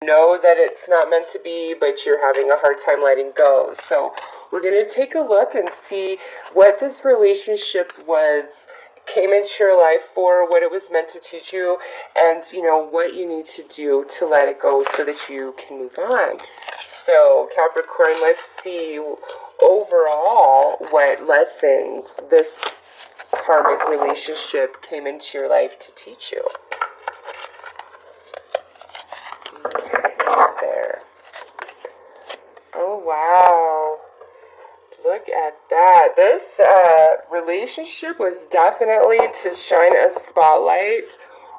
know that it's not meant to be, but you're having a hard time letting go. So we're going to take a look and see what this relationship came into your life for, what it was meant to teach you, and what you need to do to let it go so that you can move on. So Capricorn, let's see overall what lessons this karmic relationship came into your life to teach you. There. Oh wow, look at that. This relationship was definitely to shine a spotlight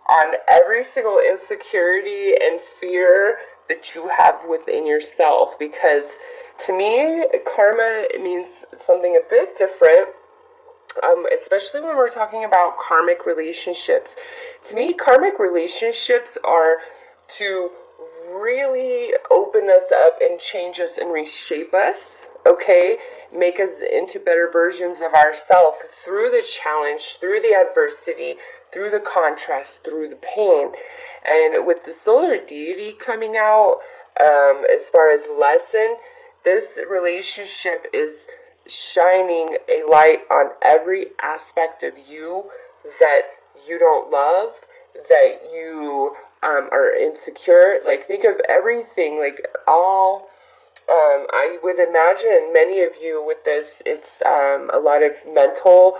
on every single insecurity and fear that you have within yourself, because to me karma means something a bit different, especially when we're talking about karmic relationships. To me, karmic relationships are to really open us up and change us and reshape us, okay? Make us into better versions of ourselves through the challenge, through the adversity, through the contrast, through the pain. And with the solar deity coming out, as far as lesson, this relationship is shining a light on every aspect of you that you don't love, that you are insecure. Like, think of everything, like all, I would imagine many of you with this, it's a lot of mental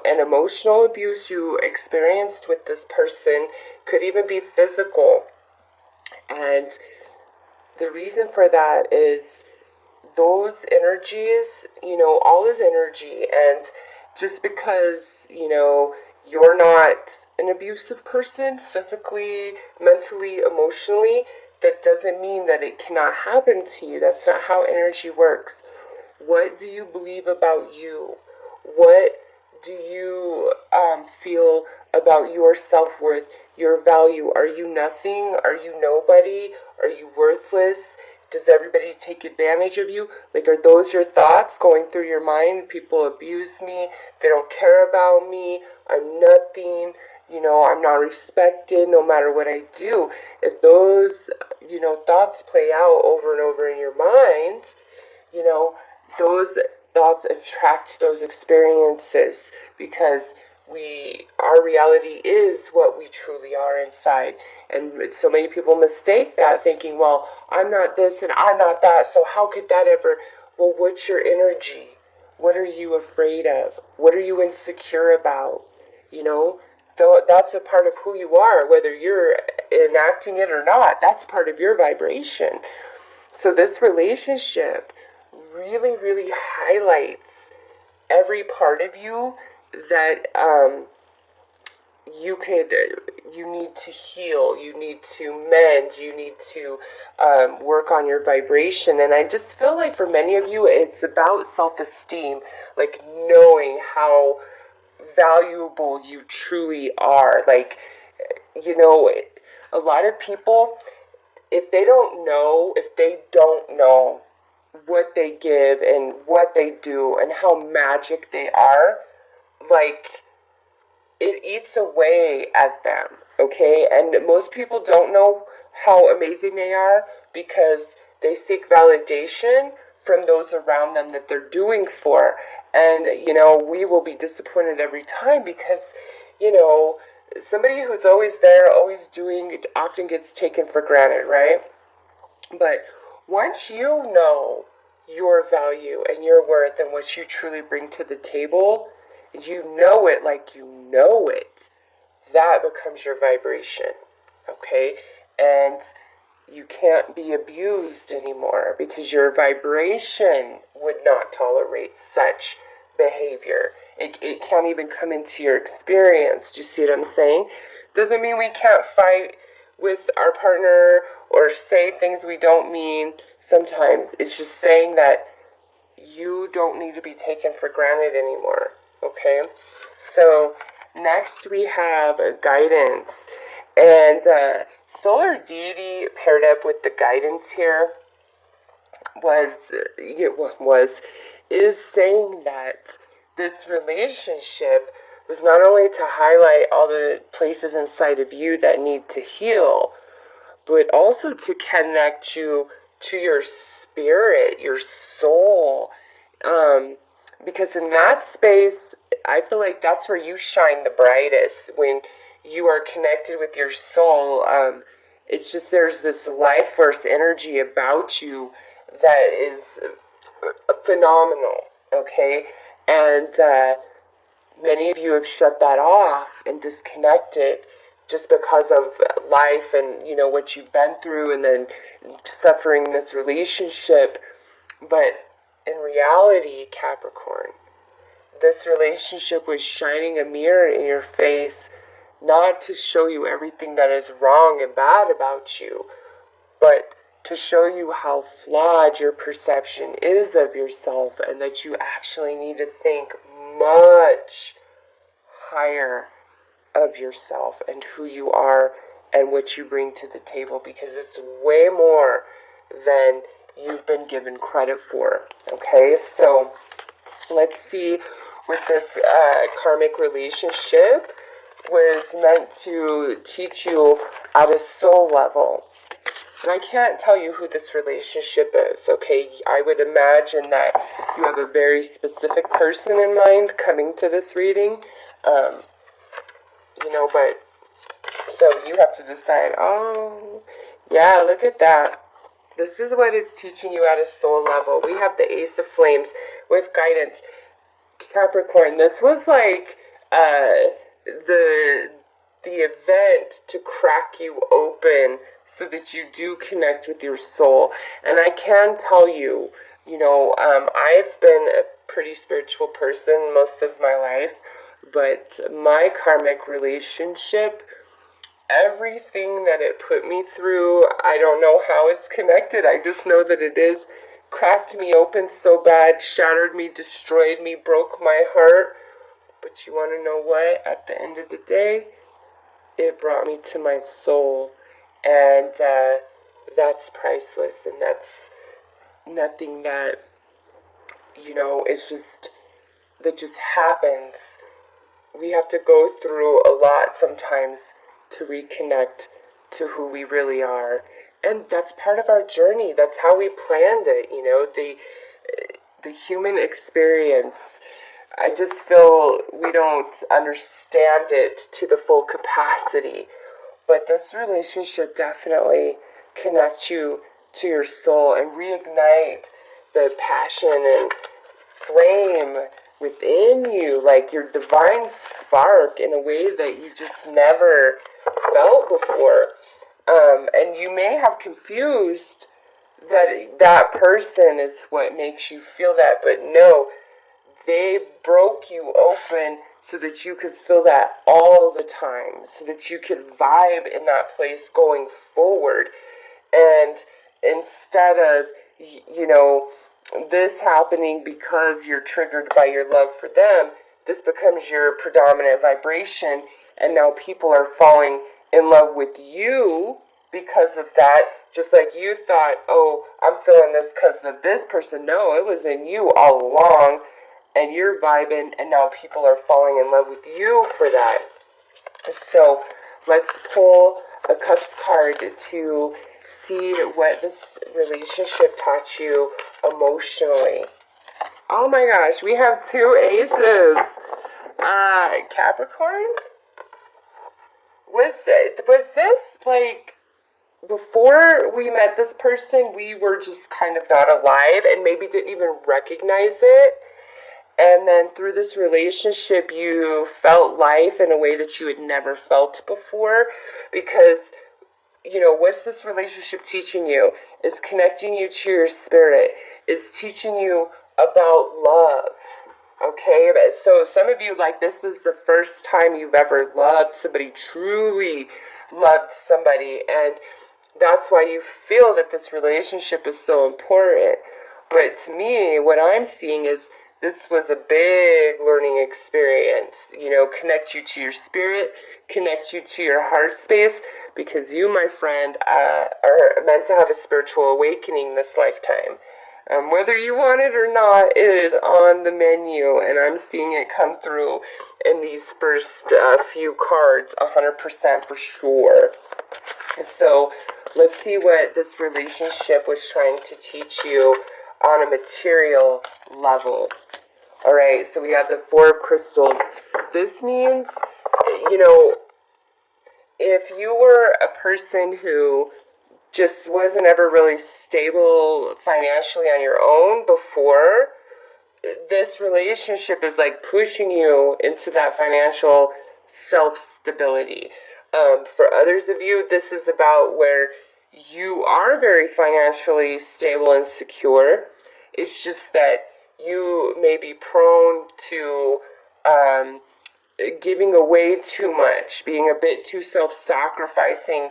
and emotional abuse you experienced with this person, could even be physical. And the reason for that is those energies, all is energy. And just because, you're not an abusive person physically, mentally, emotionally, that doesn't mean that it cannot happen to you. That's not how energy works. What do you believe about you? What do you feel about your self-worth, your value? Are you nothing? Are you nobody? Are you worthless? Does everybody take advantage of you? Like, are those your thoughts going through your mind? People abuse me. They don't care about me. I'm nothing. I'm not respected no matter what I do. If those, thoughts play out over and over in your mind, those thoughts attract those experiences, because our reality is what we truly are inside. And so many people mistake that, thinking, well, I'm not this and I'm not that, so how could that ever? Well, what's your energy? What are you afraid of? What are you insecure about? So that's a part of who you are, whether you're enacting it or not. That's part of your vibration. So this relationship really, really highlights every part of you that you need to heal, you need to mend, you need to work on your vibration. And I just feel like for many of you, it's about self-esteem, like knowing how valuable you truly are. Like, a lot of people, if they don't know what they give and what they do and how magic they are, like, it eats away at them, okay? And most people don't know how amazing they are because they seek validation from those around them that they're doing for. And, we will be disappointed every time because, somebody who's always there, always doing, it often gets taken for granted, right? But once you know your value and your worth and what you truly bring to the table, you know it like you know it, that becomes your vibration, okay? And you can't be abused anymore because your vibration would not tolerate such behavior. It can't even come into your experience. Do you see what I'm saying? Doesn't mean we can't fight with our partner or say things we don't mean sometimes. It's just saying that you don't need to be taken for granted anymore, okay? So next we have guidance. And solar deity paired up with the guidance here is saying that this relationship was not only to highlight all the places inside of you that need to heal, but also to connect you to your spirit, your soul. Because in that space, I feel like that's where you shine the brightest, when you are connected with your soul. It's just, there's this life force energy about you that is phenomenal, okay? And many of you have shut that off and disconnected just because of life and, you know, what you've been through, and then suffering this relationship. But in reality, Capricorn, this relationship was shining a mirror in your face, not to show you everything that is wrong and bad about you, but to show you how flawed your perception is of yourself, and that you actually need to think much higher of yourself and who you are and what you bring to the table, because it's way more than you've been given credit for. Okay, so let's see what this karmic relationship was meant to teach you at a soul level. And I can't tell you who this relationship is, okay? I would imagine that you have a very specific person in mind coming to this reading. You know, but so you have to decide, oh, yeah, look at that. This is what it's teaching you at a soul level. We have the Ace of Flames with guidance. Capricorn, this was like the event to crack you open so that you do connect with your soul. And I can tell you, you know, I've been a pretty spiritual person most of my life, but my karmic relationship, everything that it put me through, I don't know how it's connected. I just know that it is. Cracked me open so bad, shattered me, destroyed me, broke my heart. But you want to know what? At the end of the day, it brought me to my soul. And that's priceless. And that's nothing that, you know, it's just, that just happens. We have to go through a lot sometimes to reconnect to who we really are. And that's part of our journey. That's how we planned it, you know, the human experience. I just feel we don't understand it to the full capacity. But this relationship definitely connects you to your soul and reignite the passion and flame within you, like your divine spark, in a way that you just never felt before. And you may have confused that that person is what makes you feel that, but no, they broke you open so that you could feel that all the time, so that you could vibe in that place going forward. And instead of, you know, this happening because you're triggered by your love for them, this becomes your predominant vibration, and now people are falling in love with you because of that. Just like you thought, oh, I'm feeling this because of this person. No, it was in you all along, and you're vibing, and now people are falling in love with you for that. So let's pull a Cups card to see what this relationship taught you emotionally. Oh my gosh, we have two aces. Capricorn? Was this like, before we met this person, we were just kind of not alive and maybe didn't even recognize it? And then through this relationship, you felt life in a way that you had never felt before? Because, you know, what's this relationship teaching you? Is connecting you to your spirit. Is teaching you about love. Okay? So some of you, like, this is the first time you've ever loved somebody, truly loved somebody. And that's why you feel that this relationship is so important. But to me, what I'm seeing is this was a big learning experience. You know, connect you to your spirit, connect you to your heart space, because you, my friend, are meant to have a spiritual awakening this lifetime. Whether you want it or not, it is on the menu, and I'm seeing it come through in these first few cards, 100% for sure. So let's see what this relationship was trying to teach you on a material level. All right, so we have the Four of Crystals. This means, if you were a person who just wasn't ever really stable financially on your own before, this relationship is like pushing you into that financial self-stability. For others of you, this is about where you are very financially stable and secure. It's just that you may be prone to giving away too much, being a bit too self-sacrificing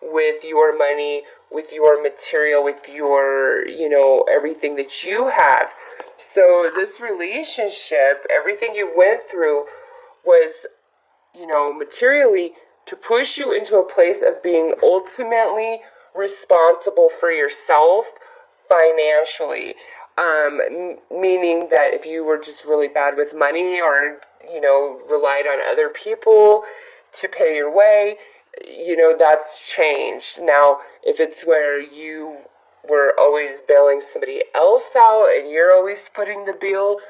with your money, with your material, with your, everything that you have. So this relationship, everything you went through was, materially to push you into a place of being ultimately responsible for yourself financially. Meaning that if you were just really bad with money or, relied on other people to pay your way, that's changed. Now, if it's where you were always bailing somebody else out and you're always footing the bill,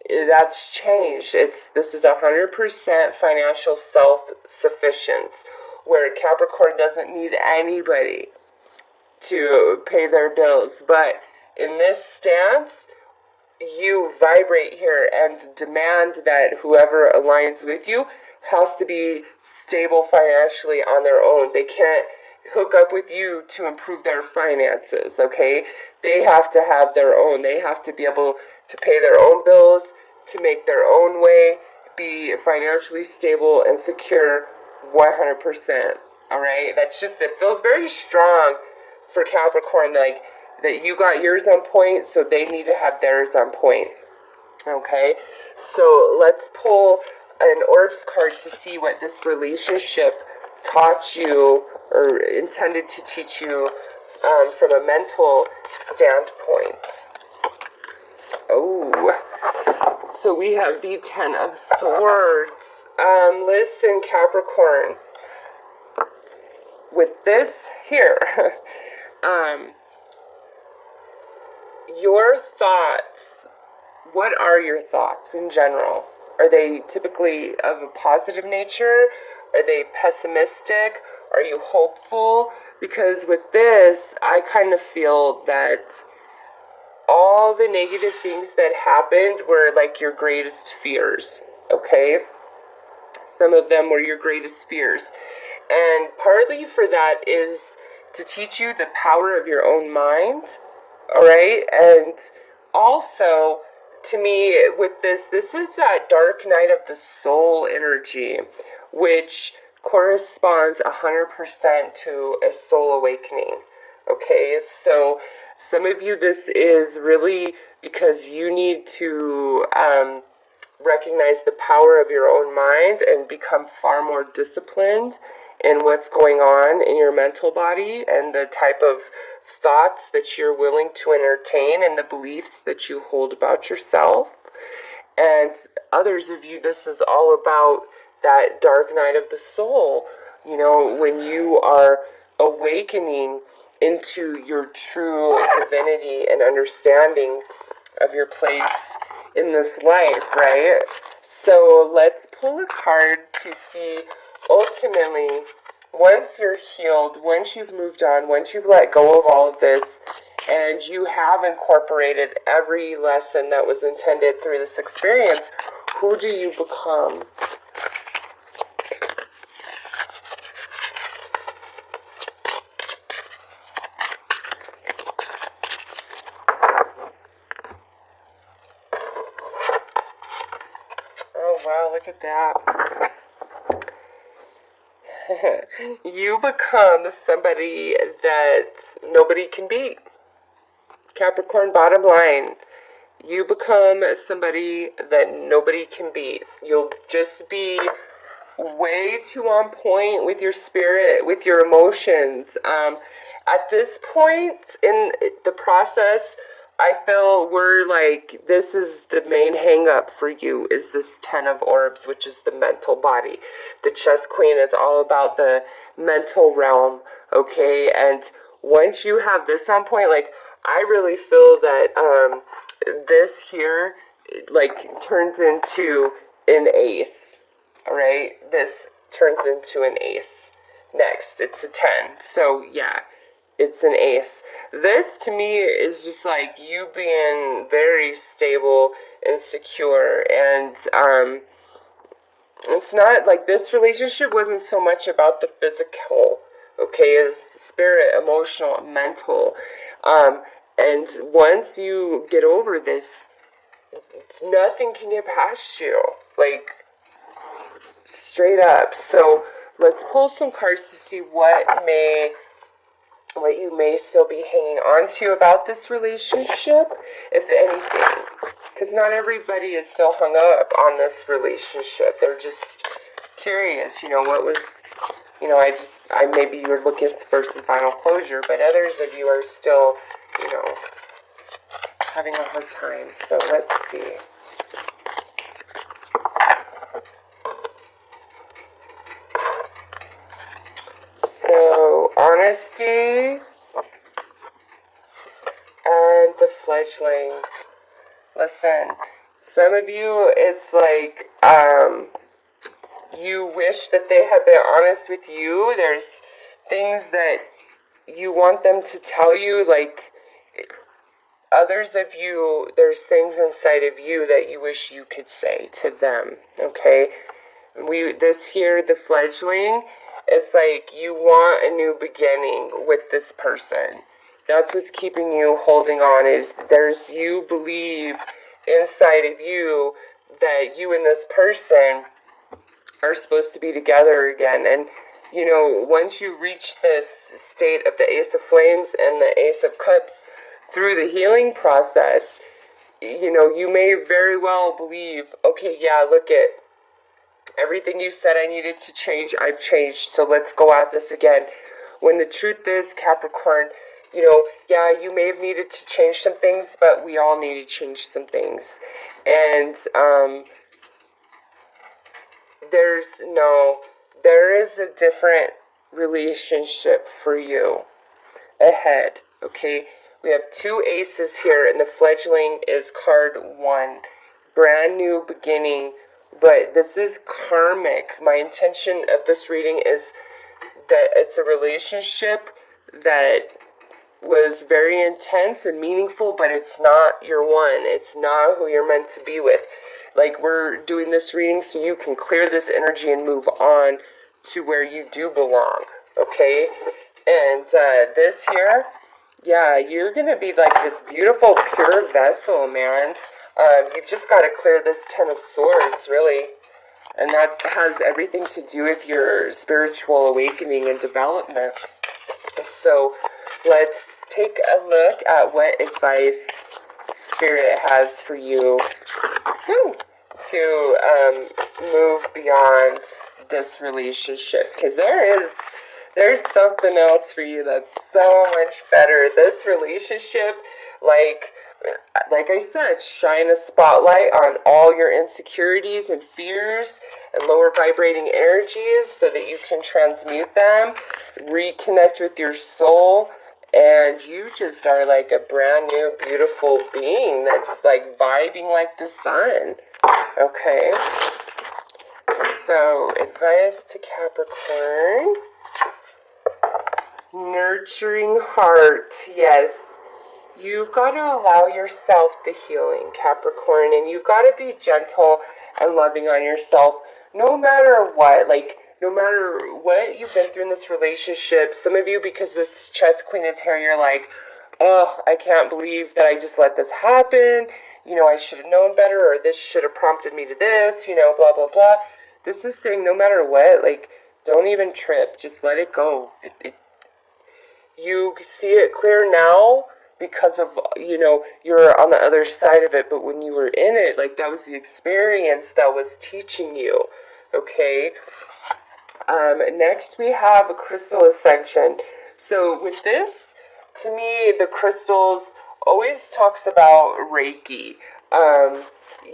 that's changed. This is 100% financial self-sufficiency, where Capricorn doesn't need anybody to pay their bills. But in this stance, you vibrate here and demand that whoever aligns with you has to be stable financially on their own. They can't hook up with you to improve their finances, okay? They have to have their own. They have to be able to pay their own bills, to make their own way, be financially stable and secure 100%, all right? That's just, it feels very strong for Capricorn, like, that you got yours on point, so they need to have theirs on point, okay? So let's pull an Orbs card to see what this relationship taught you or intended to teach you from a mental standpoint. Oh, so we have the Ten of Swords. Listen, Capricorn, with this here, your thoughts, what are your thoughts in general? Are they typically of a positive nature? Are they pessimistic? Are you hopeful? Because with this, I kind of feel that all the negative things that happened were like your greatest fears, okay? Some of them were your greatest fears. And partly for that is to teach you the power of your own mind, all right? And also, to me, with this is that dark night of the soul energy, which corresponds 100% to a soul awakening, okay? So some of you, this is really because you need to recognize the power of your own mind and become far more disciplined in what's going on in your mental body and the type of thoughts that you're willing to entertain and the beliefs that you hold about yourself. And others of you, this is all about that dark night of the soul, when you are awakening into your true divinity and understanding of your place in this life, right? So let's pull a card to see ultimately, once you're healed, once you've moved on, once you've let go of all of this, and you have incorporated every lesson that was intended through this experience, who do you become? Oh, wow, look at that. You become somebody that nobody can beat. Capricorn, bottom line, you become somebody that nobody can beat. You'll just be way too on point with your spirit, with your emotions. At this point in the process, I feel we're like, this is the main hang up for you, is this 10 of orbs, which is the mental body. The chess queen is all about the mental realm, okay? And once you have this on point, like, I really feel that this here, like, turns into an ace, all right? This turns into an ace. Next, it's a 10. So, yeah, it's an ace. This, to me, is just like you being very stable and secure. And it's not like this relationship wasn't so much about the physical, okay? It's spirit, emotional, mental. And once you get over this, nothing can get past you. Like, straight up. So let's pull some cards to see what you may still be hanging on to about this relationship, if anything. Because not everybody is still hung up on this relationship. They're just curious, what was, maybe you're looking for some final closure, but others of you are still, having a hard time. So let's see. So, honesty and the fledgling. Listen, some of you, it's like, you wish that they had been honest with you. There's things that you want them to tell you, like, others of you, there's things inside of you that you wish you could say to them, okay? This here, the fledgling, it's like you want a new beginning with this person. That's what's keeping you holding on, is you believe inside of you that you and this person are supposed to be together again. And, once you reach this state of the Ace of Flames and the Ace of Cups through the healing process, you may very well believe, okay, yeah, look at everything you said I needed to change, I've changed, so let's go at this again. When the truth is, Capricorn, yeah, you may have needed to change some things, but we all need to change some things. And, there is a different relationship for you ahead, okay? We have 2 aces here, and the fledgling is card 1. Brand new beginning. But this is karmic. My intention of this reading is that it's a relationship that was very intense and meaningful, but it's not your one. It's not who you're meant to be with. Like, we're doing this reading so you can clear this energy and move on to where you do belong, okay? And this here, yeah, you're going to be like this beautiful, pure vessel, man. You've just got to clear this 10 of Swords, really. And that has everything to do with your spiritual awakening and development. So let's take a look at what advice Spirit has for you to move beyond this relationship. Because there's something else for you that's so much better. This relationship, like I said, shine a spotlight on all your insecurities and fears and lower vibrating energies so that you can transmute them, reconnect with your soul, and you just are like a brand new, beautiful being that's like vibing like the sun. Okay? So, advice to Capricorn. Nurturing heart. Yes. You've got to allow yourself the healing, Capricorn, and you've got to be gentle and loving on yourself no matter what. Like, no matter what you've been through in this relationship, some of you, because this chess queen is here, you're like, oh, I can't believe that I just let this happen. I should have known better, or this should have prompted me to this, blah, blah, blah. This is saying no matter what, like, don't even trip. Just let it go. You see it clear now because of, you're on the other side of it. But when you were in it, like, that was the experience that was teaching you. Okay? Next we have a crystal ascension. So with this, to me, the crystals always talks about Reiki.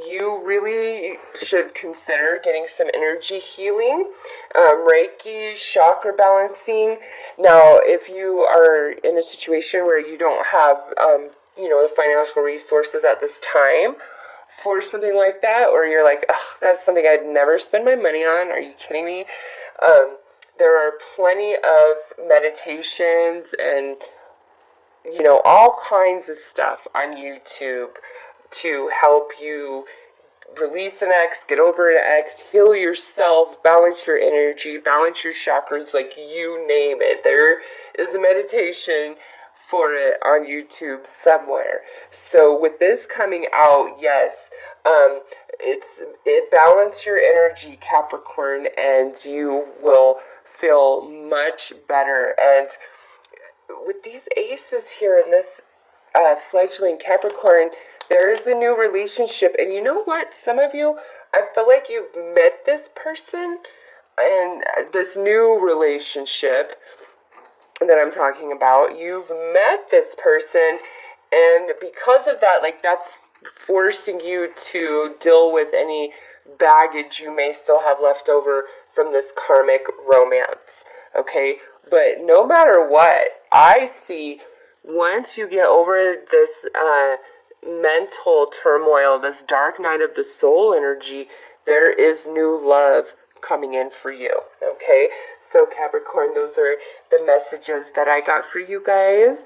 You really should consider getting some energy healing, Reiki, chakra balancing. Now, if you are in a situation where you don't have, the financial resources at this time for something like that, or you're like, ugh, that's something I'd never spend my money on. Are you kidding me? There are plenty of meditations and all kinds of stuff on YouTube to help you release an ex, get over an ex, heal yourself, balance your energy, balance your chakras, like you name it. There is a meditation for it on YouTube somewhere. So with this coming out, yes, it balance your energy, Capricorn, and you will feel much better. And with these aces here in this fledgling Capricorn, there is a new relationship. And you know what? Some of you, I feel like you've met this person in this new relationship that I'm talking about. You've met this person, and because of that, like, that's forcing you to deal with any baggage you may still have left over from this karmic romance. Okay? But no matter what, I see once you get over this mental turmoil, this dark night of the soul energy, there is new love coming in for you. Okay? So Capricorn, those are the messages that I got for you guys.